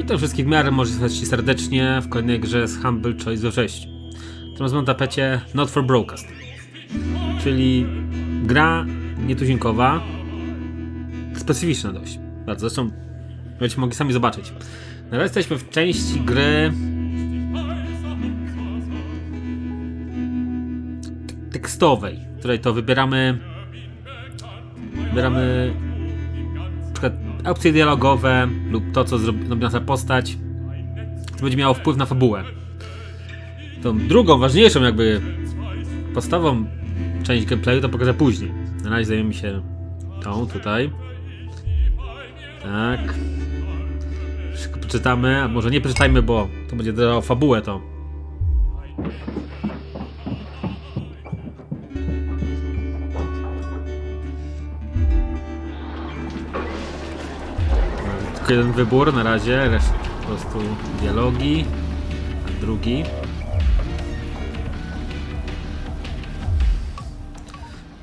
Witam wszystkich w miarę możliwości serdecznie w kolejnej grze z Humble Choice we wrześniu. Teraz mam na tapecie Not for Broadcast, czyli gra nietuzinkowa, specyficzna dość. Bardzo, zresztą będziecie mogli sami zobaczyć. Na razie jesteśmy w części gry tekstowej, w której to wybieramy na przykład opcje dialogowe lub to, co zrobi nasza postać, co będzie miało wpływ na fabułę. Tą drugą, ważniejszą jakby podstawową część gameplayu to pokażę później. Na razie zajmiemy się tą tutaj. Tak. Wszystko przeczytamy, a może nie przeczytajmy, bo to będzie dawało fabułę to. Tylko jeden wybór na razie, reszta po prostu dialogi, a drugi.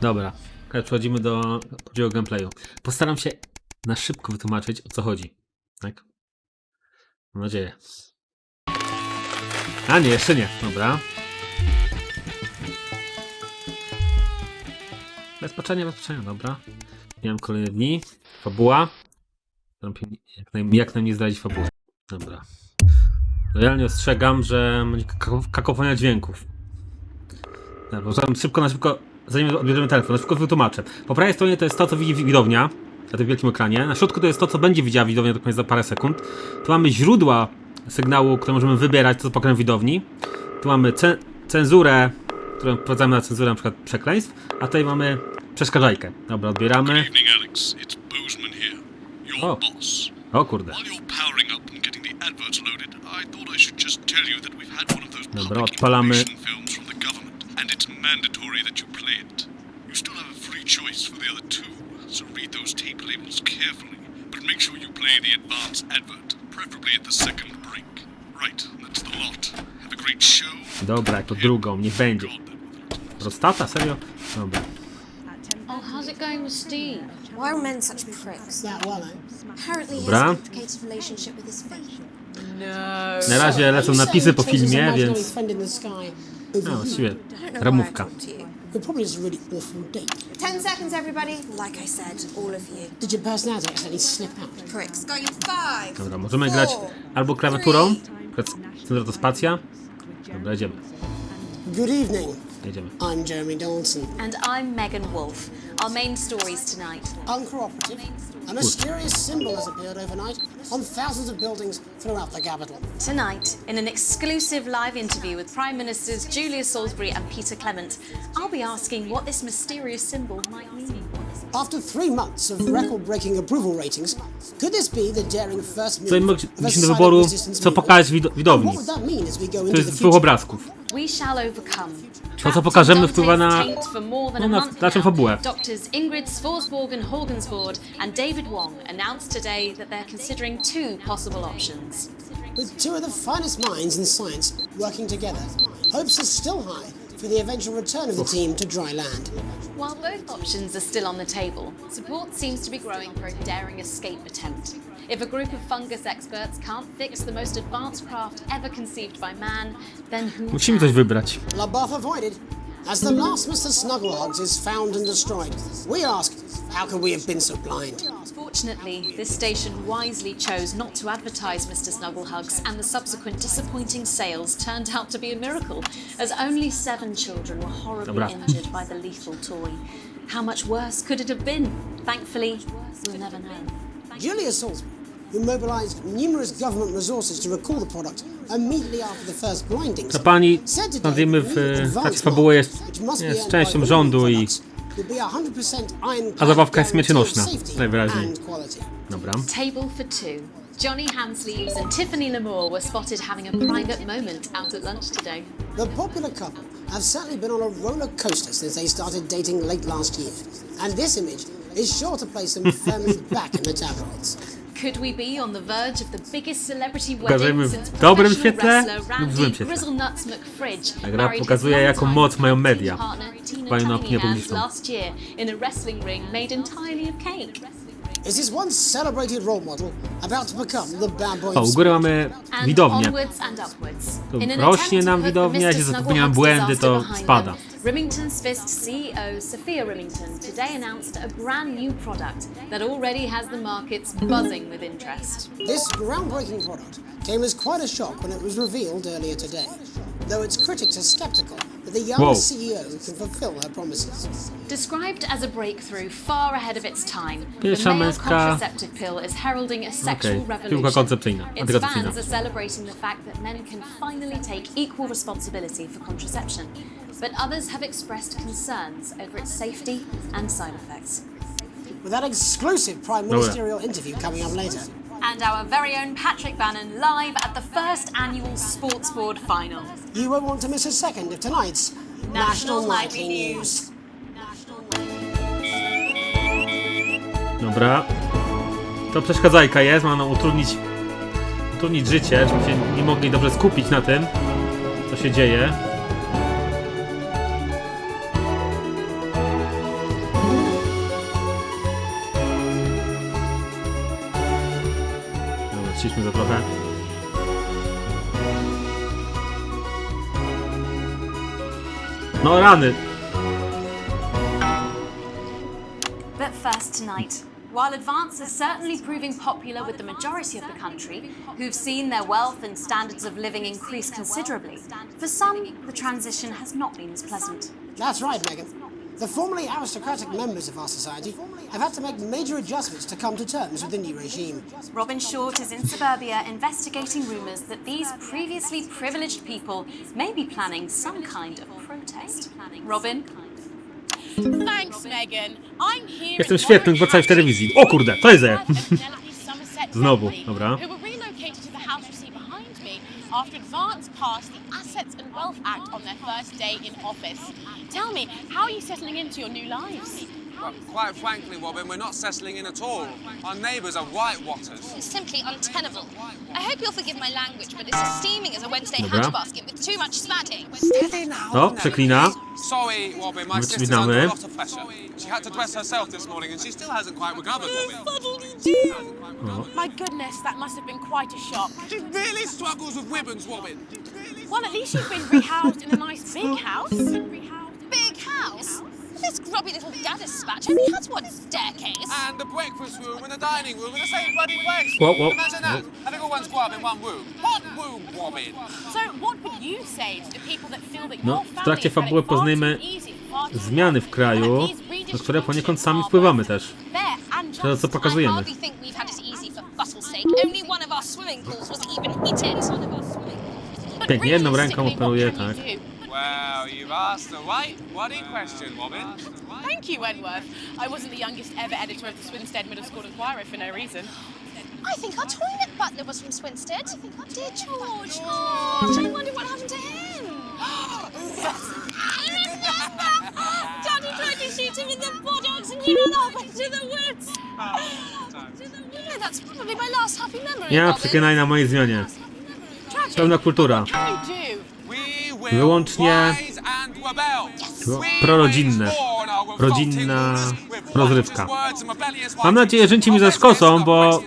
Dobra, teraz przechodzimy do podziału gameplayu. Postaram się na szybko wytłumaczyć, o co chodzi. Tak? Mam nadzieję. A nie, jeszcze nie. Dobra. Bez patrzenia, dobra. Miałem kolejne dni. Fabuła. Jak nam nie zdradzić fabuły. Dobra. Lojalnie ostrzegam, że będzie kakofonia dźwięków. Dobra, na szybko, zanim odbierzemy telefon, na szybko wytłumaczę. Po prawej stronie to jest to, co widzi widownia na tym wielkim ekranie. Na środku to jest to, co będzie widziała widownia dokładnie za parę sekund. Tu mamy źródła sygnału, które możemy wybierać, to co pokażę widowni. Tu mamy cenzurę, którą wprowadzamy na cenzurę na przykład przekleństw, a tutaj mamy przeszkadzajkę. Dobra, odbieramy. O kurde. Dobra, odpalamy. Dobra, jako drugą, niech będzie. Prostata? Serio? Dobra. Oh, how's it going with Steve? Why are men such pricks? Apparently he has Dobra. a complicated relationship with his faith. Na razie lecą napisy po filmie, więc... No, właściwie ramówka. 10 seconds, everybody. Like I said, all of you. Did your personality accidentally slip out? Pricks. Going in 5. Dobra, możemy grać albo klawiaturą, cenzura to spacja. Dobra, jedziemy. Good evening. Jedziemy. I'm Jeremy Dawson. And I'm Megan Wolfe. Our main stories tonight. Uncooperative. A mysterious symbol has appeared overnight on thousands of buildings throughout the capital. Tonight, in an exclusive live interview with Prime Ministers Julia Salisbury and Peter Clement, I'll be asking what this mysterious symbol might mean. After 3 months of record-breaking approval ratings, could this be the daring first move Tutaj of a mieliśmy do silent wyboru, resistance co movement? pokazać And widowni. what would that mean as we go To into jest the z dwóch future? obrazków. We shall overcome. To, co pokażemy, wpływa na... No, na naszą fabułę. Doctors Ingrid Sforsborg and Horgensford and David Wong announced today that they're considering 2 possible options. With 2 of the finest minds in science working together, hopes are still high for the eventual return of the team to dry land. While both options are still on the table, support seems to be growing for a daring escape attempt. If a group of fungus experts can't fix the most advanced craft ever conceived by man, then who Musimy coś wybrać. LaBeouf avoided. As the last Mr. Snugglehugs is found and destroyed, we ask, how could we have been so blind? Fortunately, this station wisely chose not to advertise Mr. Snugglehugs, and the subsequent disappointing sales turned out to be a miracle, as only 7 children were horribly injured by the lethal toy. How much worse could it have been? Thankfully, we'll never know. Julia Salisbury, who mobilized numerous government resources to recall the product immediately after the first blindings, Ta pani, said today nazwijmy that w the trakcie advanced fabuły market, jest which must be owned częścią by rządu women i... products, would be 100% ironclad A zabawka jest guarantee śmiercionośna, of safety najwyraźniej. and quality. Dobra. Table for 2. Johnny Hansleaves and Tiffany Lamour were spotted having a private moment out at lunch today. The popular couple have certainly been on a roller coaster since they started dating late last year, and this image is sure to place them firmly back in the tabloids. Could we be on the verge of the biggest celebrity Pokażemy wedding since w dobrym professional świetle wrestler lub w złym Randy świetle. Grizzlenuts McFridge Ta gra married his pokazuje, jaką longtime moc mają media. partner Tina Dbają na opinię Tiny Hands publiczną. last year in a wrestling ring made entirely of cake. is this once celebrated role model about to become the bad boy O, of u góry mamy And widownię. onwards and upwards. Tu In an rośnie attempt to nam put widownia, the jeśli Mr. popełniam Snugglehugs błędy, disaster to behind spada. them, Remington's Fist CEO Sophia Remington today announced a brand new product that already has the markets buzzing with interest. This groundbreaking product came as quite a shock when it was revealed earlier today, though its critics are skeptical that the young Whoa. CEO can fulfill her promises. Described as a breakthrough far ahead of its time, Pierwsza the male męska- contraceptive pill is heralding a sexual Okej, revolution. piłka koncepcyjna, Its antykoncepcyjna. fans are celebrating the fact that men can finally take equal responsibility for contraception, but others have expressed concerns over its safety and side effects. With that exclusive prime ministerial interview coming up later. And our very own Patrick Bannon live at the first annual Sports Board final. You won't want to miss a second of tonight's National Nightly Nightly News. Dobra. To przeszkadzajka jest, ma nam utrudnić życie, żebyśmy się nie mogli dobrze skupić na tym, co się dzieje. Dobra, ciśmy to trochę. No rany! But first tonight, while Advance is certainly proving popular with the majority of the country, who've seen their wealth and standards of living increase considerably, for some, the transition has not been as pleasant. That's right, Megan. The formerly aristocratic members of our society have had to make major adjustments to come to terms with the new regime. Robin Short is in suburbia investigating rumours that these previously privileged people may be planning some kind of protest. Robin? Thanks, Megan. I'm here Jestem świetny, wracaj w telewizji. O kurde, to jest Znowu, dobra. Who were relocated to the house you see behind me after Advance passed the Assets and Wealth Act on their first day in office. Tell me, how are you settling into your new lives? Well, quite frankly, Robin, we're not settling in at all. Our neighbours are whitewatters. It's simply untenable. I hope you'll forgive my language, but it's as steaming as a Wednesday Dobra. handbasket with too much spatting. O, przeklina. Sorry, Robin, my sister's Wycinamy. under a lot of pressure. She had to dress herself this morning and she still hasn't quite recovered, Robin. My goodness, that must have been quite a shock. She really struggles with ribbons, Robin. Well, at least you've been rehoused in a nice big house. Big house? This grubby little gaddis spatch only has one staircase. And the breakfast room and the dining room are the same bloody place. Whoa, whoa. Imagine that. Having all one's grub in one room. What room, Robin? So, what would you say to the people that feel that No, your w trakcie family fabuły had it far poznajemy too easy, far too zmiany w kraju, well, these na które poniekąd redistributions sami are wpływamy both też. fair and To, co just. I pokazujemy. hardly think we've had it easy for Bustle's sake. Only one of our swimming pools was even heated. But Pięknie, jedną ręką realistically, operuje, what can you tak. do? Well, you've asked the right bloody question, Robin. Thank you, Wentworth. I wasn't the youngest ever editor of the Swinstead Middle School Inquirer for no reason. I think our toilet butler was from Swinstead. Dear George. Oh, I wonder what happened to him. I remember! Daddy tried to shoot him in the buttocks and he ran off into the woods. No, that's probably my last happy memory, Nie ma Robin. przeklinaj na mojej zmianie. Pełna kultura. Can you do? We will Wyłącznie rise and rebel. We prorodzinne. will warn our revolting Rodzinna rulers with rozrywka. righteous words and rebellious Mam nadzieję, że nic mi za szkosą, bo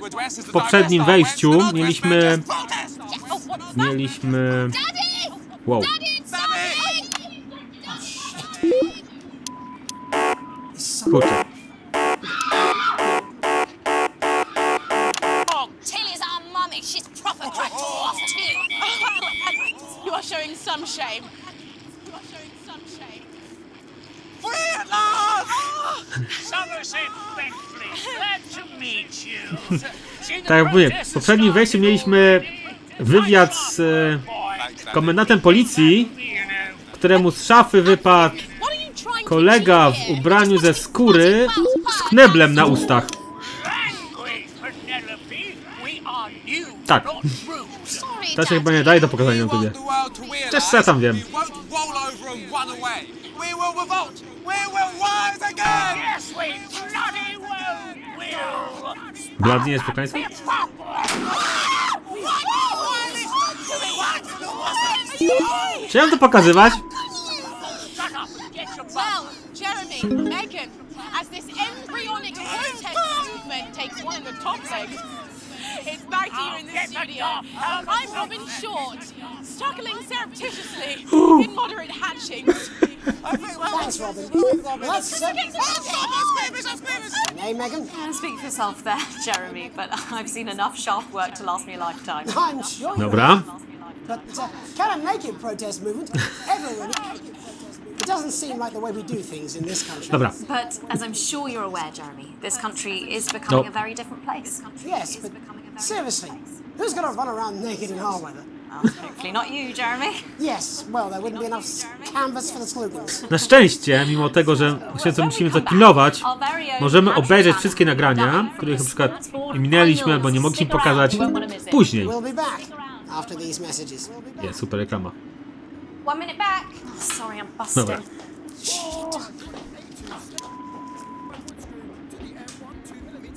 w poprzednim wejściu mieliśmy... Wow. Kurczę. Tilly's our mummy. She's proper cracked off too. You are showing some shame. Free at last! Somerset Beckley, glad to meet you. Tak jak mówię, w poprzednim wejściu mieliśmy wywiad z komendantem policji, któremu z szafy wypadł What are you trying to kolega achieve w here? ubraniu ze skóry z kneblem na ustach. Language, Penelope. We are new, Tak. not rude. Sorry, To się chyba nie daje do pokazania na tobie. Też co ja tam wiem. We won't roll over and run away. We will revolt. We will rise again. Yes, we bloody well will. Bladnie jest pokaństwo? Czy ja mam to pokazywać? Shut up and get your Well, Jeremy, Megan, as this embryonic protest movement comment takes one of the top legs. It's back to you in the studio. I'm Robin Short, struggling surreptitiously in moderate hatchings. Thanks, Robin. That's Hey, Megan. Speak for yourself there, Jeremy, but I've seen enough shaft work to last me a lifetime. I'm sure you Dobra. But can a naked protest movement ever really? It doesn't seem like the way we do things in this country. Dobra. But as I'm sure you're aware, Jeremy, this country is becoming No. a very different place. Yes, but seriously, who's going to run around naked in our weather? Hopefully not you, Jeremy. Yes, well, there wouldn't be enough canvas for the slogans. Na szczęście, mimo tego, że właśnie co musimy zapilnować, możemy obejrzeć wszystkie nagrania, których na przykład minęliśmy albo nie mogliśmy pokazać później. We'll be back after these messages. Jest, super reklama. 1 minute back. Sorry, I'm busting. Dobra.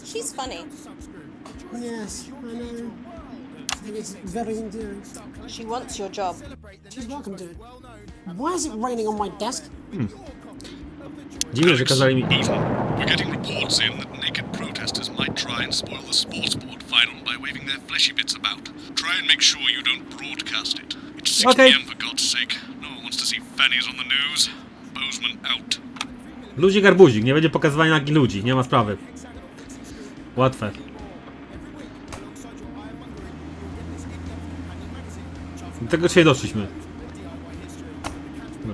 She's funny. Yes, I know. I think it's very endearing. She wants your job. She's welcome to it. Why is it raining on my desk? Dziwne, że kazali mi... We're getting reports in that naked protesters might try and spoil the sports board final by waving their fleshy bits about. Try and make sure you don't broadcast it. It's 6 Okay. p.m. for God's sake. No one wants to see fannies on the news. Bozeman out. Ludzi garbuzik, nie będzie pokazywania nagich ludzi, nie ma sprawy. Łatwe. Do tego dzisiaj doszliśmy. No,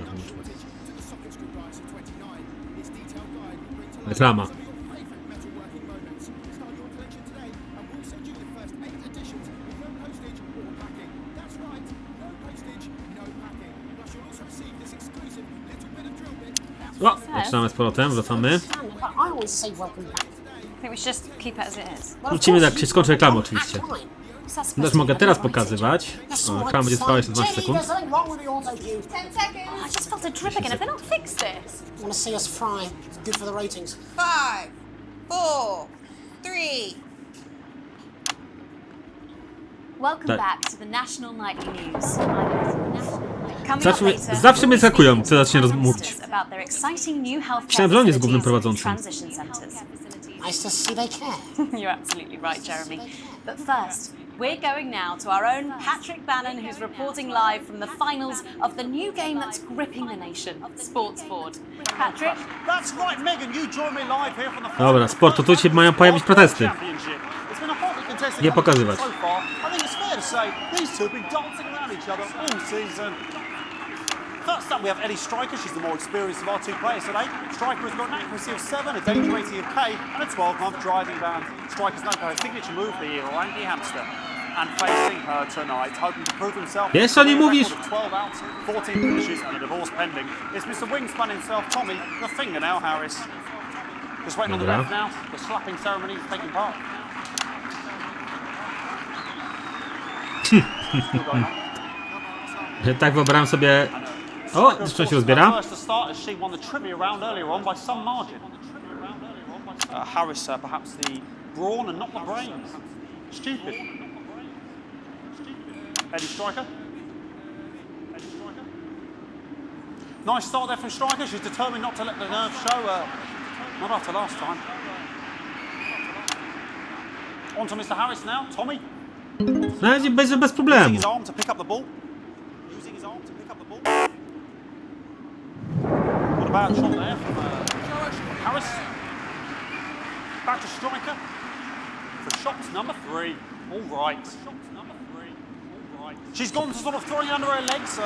reklama. O, zaczynamy z powrotem, wracamy. But I always say welcome back. I think we should just keep it as it is. Wrócimy, jak się skończy reklama oczywiście. Fine. Też mogę teraz pokazywać. That's O, all reklama będzie trwała jeszcze 12 Jenny, sekund. there's something wrong with the auto cue. 10 seconds. I just felt a drip again. Have they not fixed this? Want to see us fry? It's good for the ratings. 5, 4, 3. Welcome Tak. back to the National Nightly News. Coming Zawsze up mnie- later, zawsze mnie zaskakują, co zacznie Prime mówić. Ministers about their exciting new healthcare Myślałem, że on jest głównym facilities prowadzącym. and transition centres. Nice to see they care. You're absolutely right, Jeremy. But first, we're going now to our own Patrick Bannon, who's reporting live from the finals of the new game that's gripping the nation, Sports Board. Patrick? That's right, Megan. You join me live here from the Dobra, sport, to tu się mają pojawić protesty. Championship. It's been a hotly contested Nie competition pokazywać. so far. I think it's fair to say these two have been dancing around each other all season. First up, we have Eddie Striker. She's the more experienced of our two players today. Striker has got an accuracy of 7, a danger rating of K, and a 12-month driving ban. Striker's known for her signature move of the year, Orangi Hamster. And facing her tonight, hoping to prove himself. Wiesz, o nim mówisz? 12 outs, 14 finishes, and a divorce pending. It's Mr. Wingspan himself, Tommy, the fingernail Harris. Just waiting on the Dobra. ref now. The slapping ceremony is taking part. Still going on. Tak wyobrażam sobie... O, jeszcze się rozbiera. First to start as she won the trivia round earlier on by some margin. Harris, perhaps the brawn and not the brains. Stupid. Eddie Striker. Nice start there from Striker. She's determined not to let the nerves show. Not after last time. On to Mr. Harris now. Tommy. Na razie bez Using problemu. his arm to pick up the ball. Using his arm to pick up the ball. What about a shot there from Harris? Back to Striker for shot number 3. All right. She's gone to sort of throwing under her legs.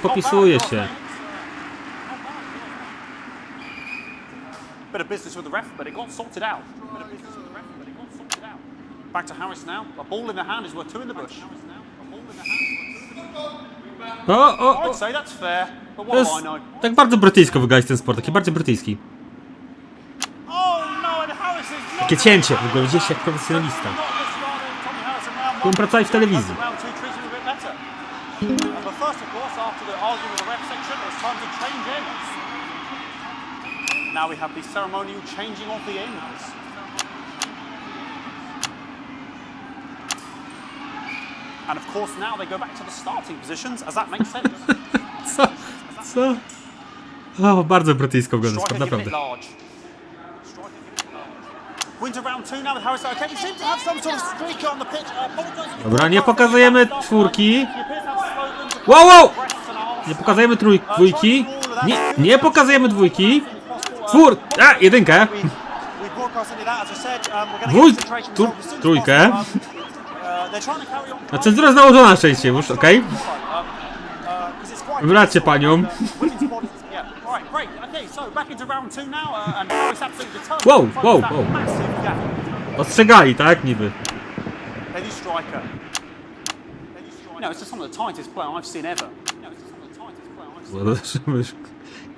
Popisuje się. Bit of business with the ref, but it got sorted out. Back to Harris now. A ball in the hand is worth 2 in the bush. O, I'd say that's fair, but to what jest do I know? tak bardzo brytyjsko wyglądać ten sport, taki bardzo brytyjski. Oh no, and Harris is not. Takie cięcie, w ogóle widzieliście jak profesjonalista. Powinien pracować w telewizji. But first, of course, after the argument with the ref section, it's time to change ends. Now we have the ceremonial changing of the ends. And of course, now they go back to the starting positions, as that makes sense. Co? O, bardzo brytyjsko wygląda sport, Striker giving it naprawdę. large. Striker giving it large. We're into round 2 now with Harris. Okay, we seem to have some sort of streaker on the pitch. Dobra, nie pokazujemy czwórki. Wow! Nie pokazujemy dwójki. Nie pokazujemy dwójki. Jedynkę. Trójkę. A cenzura jest nałożona na szczęście już, okej? Wybracie panią. Wow. Ostrzegali, tak? Niby.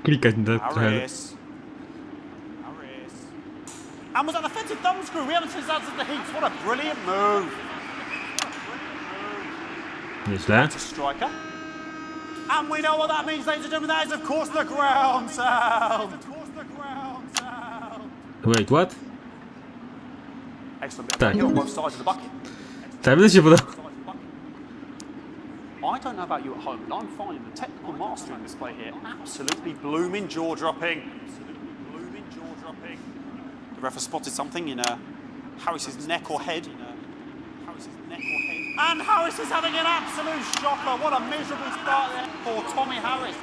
Klikać na trochę. And was an offensive thumb screw. We haven't seen that since the heats. What a brilliant move. Nieźle. It's a striker. And we know what that means, ladies and gentlemen. That is, of course, the ground sound. Wait, what? Excellent bit Tak. of on both sides of the bucket. Tak, mi się podoba. I don't know about you at home, but I'm finding the technical mastering display here absolutely blooming jaw-dropping. The ref has spotted something in Harris's neck or head. And Harris is having an absolute shocker. What a miserable start there for Tommy Harris.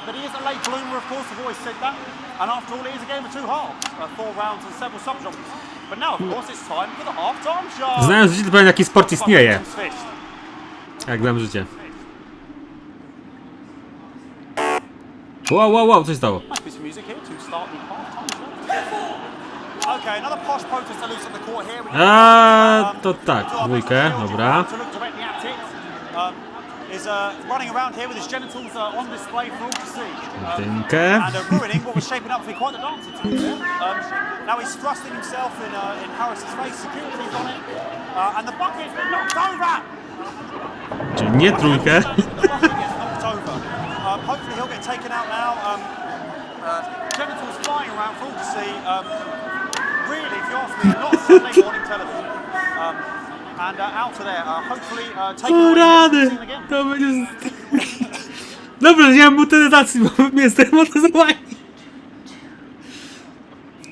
But he is a late bloomer, of course, I've always said that. And after all, it is a game of 2 halves. 4 rounds and several subgenres. But now, of course, it's time for the half-time show. Znając życie, to pewnie jaki sport istnieje. Jak znam życie. Wow, co się stało? To tak, dwójkę, dobra. Is running around here with his genitals on display for all to see. Jedynkę. And ruining what was shaping up to be quite a dancer to him. Now he's thrusting himself in Harris's face, security's on it, and the bucket's been knocked over! Czyli nie trójkę. The bucket gets knocked over. Hopefully he'll get taken out now. Genitals flying around for all to see. Really, if you ask me, not Sunday morning television. And out of there, hopefully taking O away rany! the again. To będzie... Dobrze, nie mam motoryzacji, bo mnie jestem motoryzowani.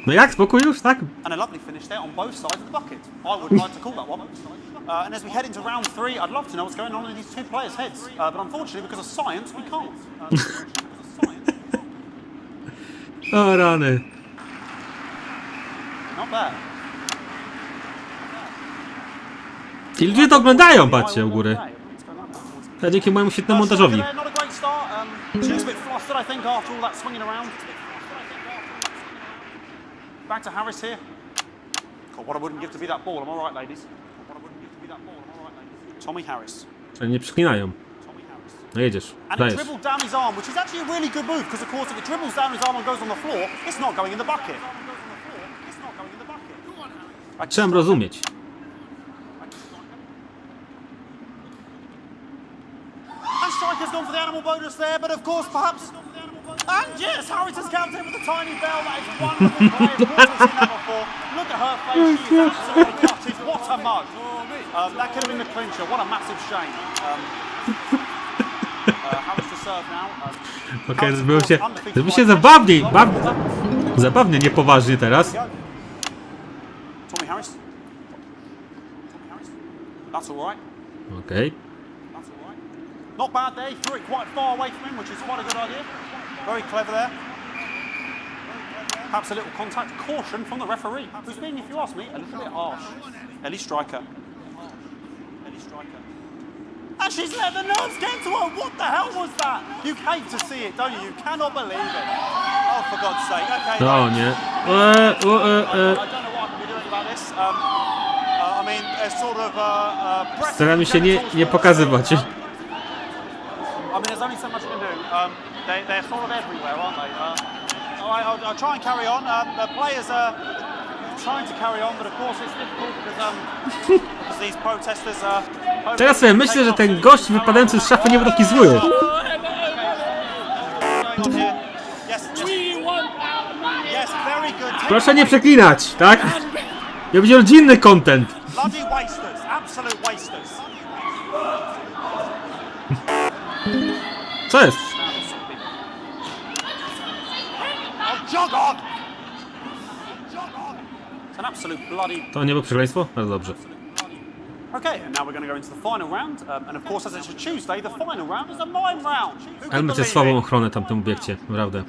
No jak, spokój już, tak? And a lovely finish there on both sides of the bucket. I would like to call that one. And as we head into round 3, I'd love to know what's going on in these 2 players' heads. But unfortunately, because of science, we can't. O rany. Not bad. Ci ludzie to oglądają, patrzcie u góry. To dzięki mojemu świetnemu montażowi. Back to Harris here. God, what I wouldn't give to be that ball. Am I right, ladies? Tommy Harris. Czyli nie przyklinają. No jedziesz, And it dajesz. dribbled down his arm, which is actually a really good move, because of course if it dribbles down his arm and goes on the floor, it's not going in the bucket. Trzeba rozumieć. And Striker's gone for the animal bonus there, but of course perhaps... And yes, Harris has counted with a tiny bell. That is wonderful play. Of course we've seen that before. Look at her face. She is absolutely gutted. What a mug. That could have been the clincher. What a massive shame. Harris to serve now. Okej, zrobiło się zabawniej. Zabawnie, niepoważnie teraz. Tommy Harris. That's all right. Okej. Not bad there. He threw it quite far away from him, which is quite a good idea. Very clever there. Perhaps a little contact. Caution from the referee, who's being, if you ask me, a little bit harsh. Ellie Striker. And she's let the nerves get to her. What the hell was that? You hate to see it, don't you? You cannot believe it. Oh, for God's sake. Okay. O nie. I don't know what I can be doing about this. I mean, there's sort of Staram się nie pokazywać. I mean, there's only so much you can do. They're sort of everywhere, aren't they? All right, I'll try and carry on. The players are trying to carry on, but of course it's difficult because these protesters are... Teraz sobie myślę, że ten gość wypadający z szafy nie był taki zły. Proszę nie przeklinać, tak? Ja będzie rodzinny content. Bloody wasters, absolute wasters. Co jest? Jog on! It's an absolute bloody... To nie było przekleństwo? Bardzo dobrze. Okay, and now we're going to go into the final round. And of course, as it's a Tuesday, the final round is a mime round. Who could Ale macie believe słabą it? ochronę tam w tym obiekcie, naprawdę.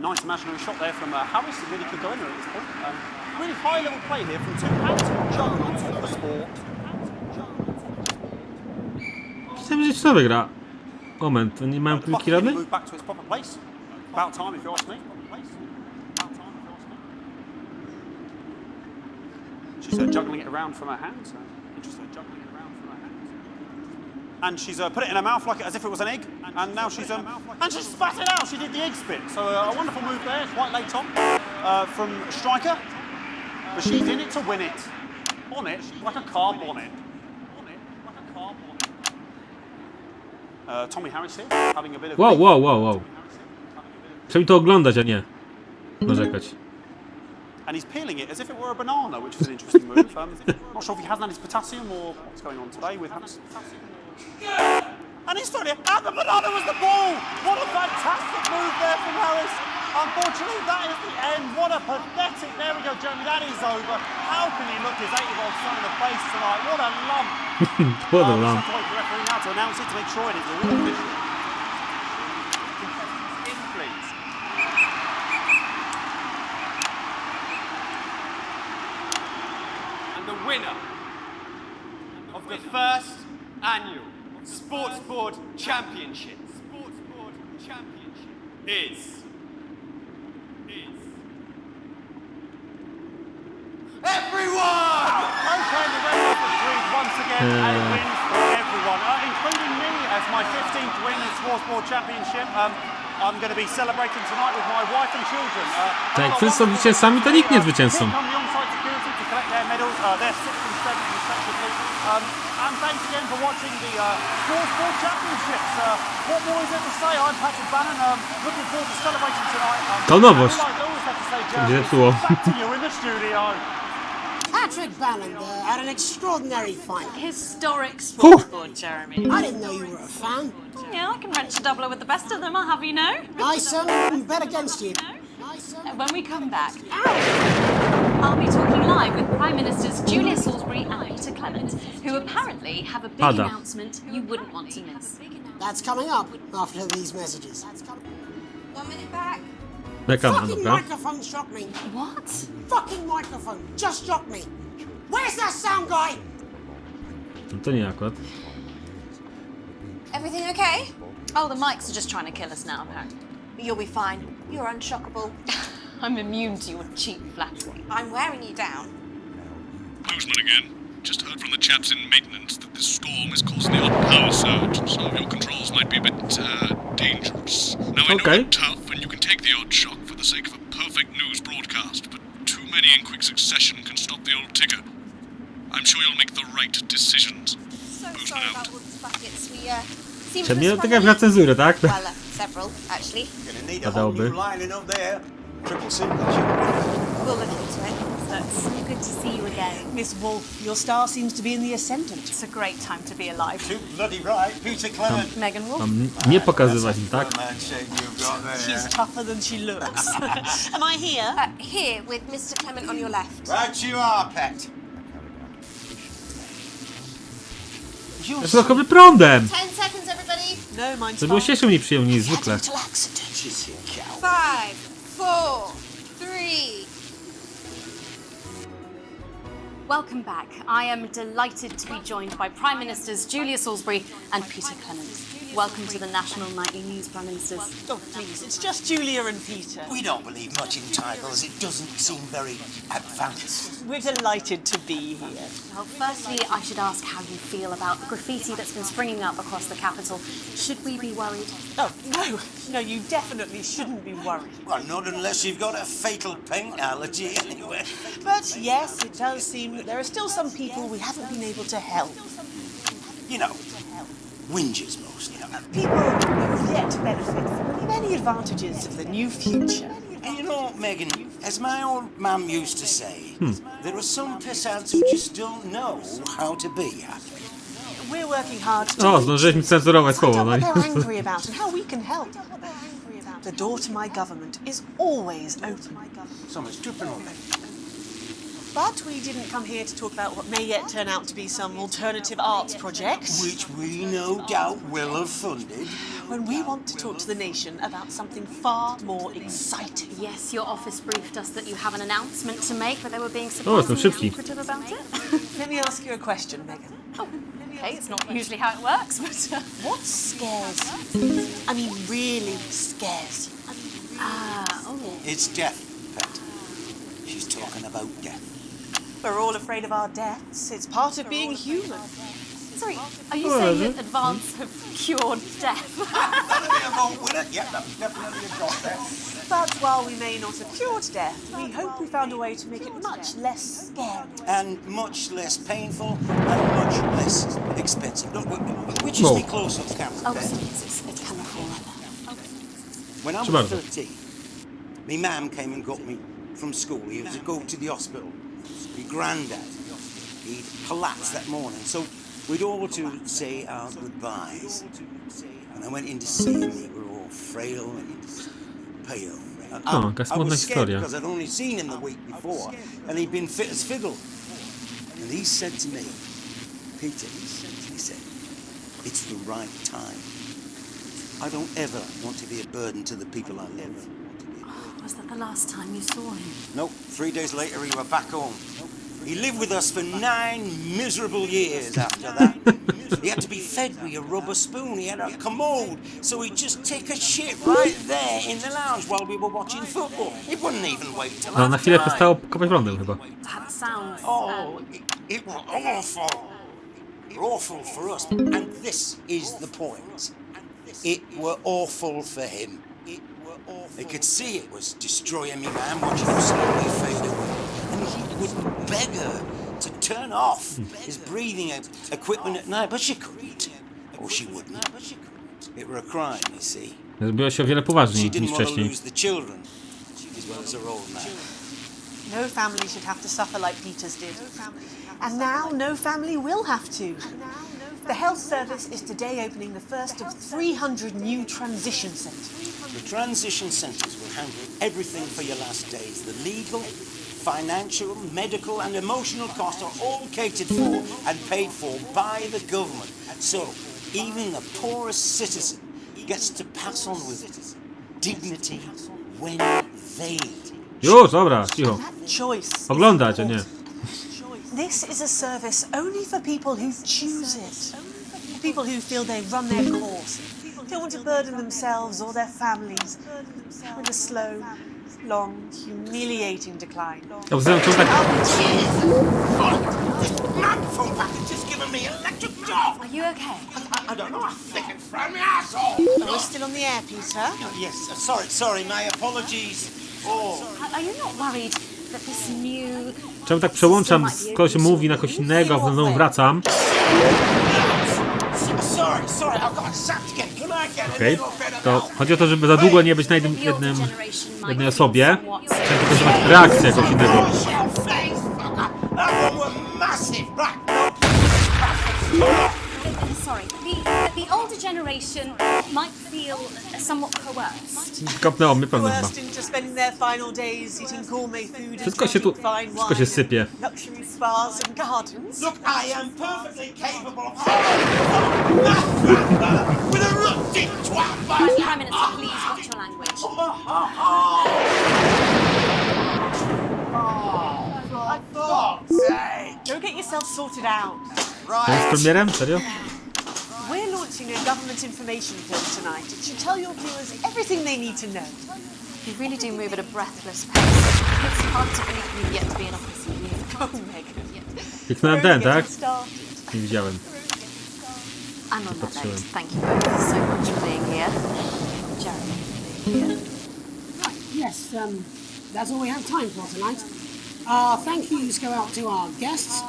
Nice imaginary shot there from Harris. It really could go anywhere at this point. Really high level play here from two out-juggernauts of the sport. Myślałem, że co wygra. Moment, oni mają The bucket kilki rany? moved back to its proper place. About time, if you ask me. She's juggling it around from her hands. Interesting, juggling it around from her hands. And she's put it in her mouth like as if it was an egg. And now she's and she spat it out. She did the egg spit. So a wonderful move there. It's quite late on from Striker, but she's in it to win it. On it like a car bonnet. Tommy Harris here, having a bit of. Wow. Trzeba mi to oglądać, a nie narzekać. And he's peeling it as if it were a banana, which is an interesting move. Not sure if he hasn't had his potassium or what's going on today with Harris. And he's throwing it, and the banana was the ball! What a fantastic move there from Harris. Unfortunately, that is the end. What a pathetic, there we go, Jeremy, that is over. How can he look his 8-year-old son in the face tonight? What a lump. What a We'll lump. have to wait for the referee now to announce it to make sure it is all official. In, please. And the winner of the first annual Sports Board Championship is everyone! Okay, the red carpet agreed once again, and it wins for everyone, including me as my 15th win in Sports Board Championship. I'm going to be celebrating tonight with my wife and children. Tak, jak wszyscy są zwycięzcami, to nikt nie jest zwycięzcą. Here come the on-site security to collect their medals. They're 6th and 7th respectively. And thanks again for watching the Sports Board Championships. What more is there to say? I'm Patrick Bannon. Looking forward to celebrating tonight. To nowość. Like I always have to say, Się Jeremy, zepsuło. back to you in the studio. Patrick Bannon had an extraordinary final. Historic sportsboard, Jeremy. I didn't know you were a fan. Yeah, I can wrench a doubler with the best of them, I'll have you know. I certainly wouldn't bet against you. When we come back, I'll be talking live with Prime Ministers Julia Salisbury and Peter Clement, who apparently have a big Pada. announcement you wouldn't want to miss. That's coming up after these messages. 1 minute back. Czekam, Fucking dobra. microphone shocked me. What? Fucking microphone just shocked me. Where's that sound guy? No to nie akurat. Everything okay? Oh, the mics are just trying to kill us now, apparently. You'll be fine. You're unshockable. I'm immune to your cheap flattery. I'm wearing you down. Newsman again. Just heard from the chaps in maintenance that this storm is causing the odd power surge, and some of your controls might be a bit, dangerous. Now, I know Okay. you're tough, and you can take the odd shock for the sake of a perfect news broadcast, but too many in quick succession can stop the old ticker. I'm sure you'll make the right decisions. So Newsman sorry out. about all the buckets. We seem to Czy mnie have taka na cenzurę, tak? Well, several actually. Gonna need a Padałoby. whole new lining up there. Triple signature. We'll look into it. It's so good to see you again. Miss Wolf, your star seems to be in the ascendant. It's a great time to be alive. Too bloody right, Peter Clement. Megan Wolf. Mam nie pokazywać im, tak? Man shape you've got there. She's tougher than she looks. Am I here? Here with Mr. Clement on your left. Right you are, pet. Dodatkowy prądem! 10 seconds, everybody. No, mine's To było fine. się mniej przyjemnie niż zwykle. Little accident. 5, 4, 3. Welcome back. I am delighted to be joined by Prime Ministers Julia Salisbury and Peter Clement. Welcome to the National Nightly News, Prime Ministers. Oh, please, it's just Julia and Peter. We don't believe much in titles. It doesn't seem very advanced. We're delighted to be here. Well, firstly, I should ask how you feel about the graffiti that's been springing up across the capital. Should we be worried? Oh, no, you definitely shouldn't be worried. Well, not unless you've got a fatal paint allergy anyway. But yes, it does seem that there are still some people we haven't been able to help. You know, whingers mostly. People who've yet to benefit from the many advantages of the new future. And you know, Megan, as my old mum used to say, there are some pissants who just don't know how to be happy. We're working hard to O, zdążyliśmy cenzurować słowo, no i... what they're angry about and how we can help. The door to my government is always open. Someone's tripping on me. But we didn't come here to talk about what may yet turn out to be some alternative arts project. Which we no doubt will have funded. When we want to talk to the nation about something far more exciting. Yes, your office briefed us that you have an announcement to make, but they were being jestem surprisingly szybki. secretive about it. Let me ask you a question, Megan. Oh, okay, it's not usually how it works, but... What scares you? I mean, really scares you? It's death, Pet. She's talking about death. We're all afraid of our deaths. It's part of being human. Sorry, are you saying that Advance have cured death? But while we may not have cured death, we hope we found a way to make it much less scary. And much less painful and much less expensive. Look, which is the close-up camera, Oh, Pet? it's coming for right now. When I was 13, my mum came and got me from school. He was to go to the hospital. My granddad, he'd collapsed that morning, so we'd all to say our goodbyes. When I went in to see him, we were all frail and pale. Jaka I smutna was scared historia. because I'd only seen him the week before, and he'd been fit as fiddle. And he said to me, Peter, he said, it's the right time. I don't ever want to be a burden to the people I love. Was that the last time you saw him? Nope, 3 days later he were back home. He lived with us for 9 miserable years after that. He had to be fed with a rubber spoon. He had a commode, so he'd just take a shit right there in the lounge while we were watching football. He wouldn't even wait till No, na chwilę after przestało kopać prądem chyba. That sounds... Oh, it was awful. Awful for us. And this is the point. It were awful for him. They could see it was destroying me, man, watching him slowly fade away. And he would beg her to turn off his breathing equipment at night, but she couldn't. Or she wouldn't. It were a crime, you see. Zrobiło się o wiele poważniej She niż didn't want to wcześniej. lose the children, as well as her old man. No family should have to suffer like Peter's did. And now no family will have to. The health service is today opening the first of 300 new transition centres. The transition centres will handle everything for your last days. The legal, financial, medical and emotional costs are all catered for and paid for by the government. So even the poorest citizen gets to pass on with dignity when they... Już, dobra, cicho. Choice. Oglądać, a nie. This is a service only for people who choose it. People who feel they run their course. Don't want to burden themselves or their families with a slow, long, humiliating decline. Ja wzywam cię tak... Microphone package just giving me electric shock. Are you okay? I don't know. I think it's from my asshole. We're still on the air, Peter. Yes, sorry, my apologies. Oh. Are you not worried that this new... Czemu tak przełączam, kogoś mówi na kogoś innego, a znowu wracam? Sorry, I've got sacked again. Can I get a Okej, little bit of to help? chodzi o to, żeby za długo nie być na jednej osobie. Trzeba pokazywać reakcję jakąś innego. Your face, fucker. That one was massive. Right. Sorry, the older generation might feel somewhat coerced. Kopnęło mnie pewno chyba. Coerced into spending their final days eating gourmet food and Wszystko się tu, drinking fine wszystko się wine, sypie. luxury spas and gardens. Look, I am perfectly capable of with a rusty twat. Prime Minister, please watch your language. Go get yourself sorted out. To jest premierem? Serio? We're launching a government information film tonight. It should tell your viewers everything they need to know. You really do move at a breathless pace. It's hard to believe you've yet to be in office in you. Oh, Megan. Kliknąłem ten, tak? Nie widziałem. And on that note, thank you both so much for being here. Jeremy. Yes, that's all we have time for tonight. Thank yous go out to our guests.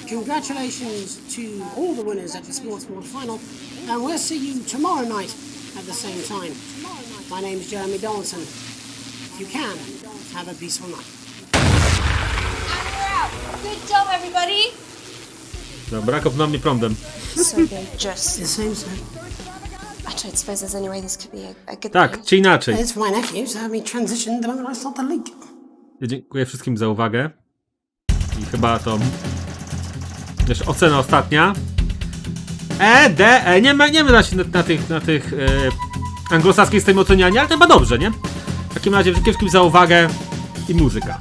Congratulations to all the winners at the Sports Board final. And we'll see you tomorrow night at the same time. My name's Jeremy Donaldson. If you can, have a peaceful night. And we're out. Good job, everybody. Dobra, kopnął mnie prądem. So they just... The same, sir. I don't suppose there's any way this could be a good Tak, thing. czy inaczej. It's for my nephew, so I transitioned the moment I saw the leak. Ja dziękuję wszystkim za uwagę. I chyba to... Jeszcze ocena ostatnia. Nie ma się na tych anglosaskich z tym oceniania, ale to chyba dobrze, nie? W takim razie dziękuję wszystkim za uwagę i muzyka.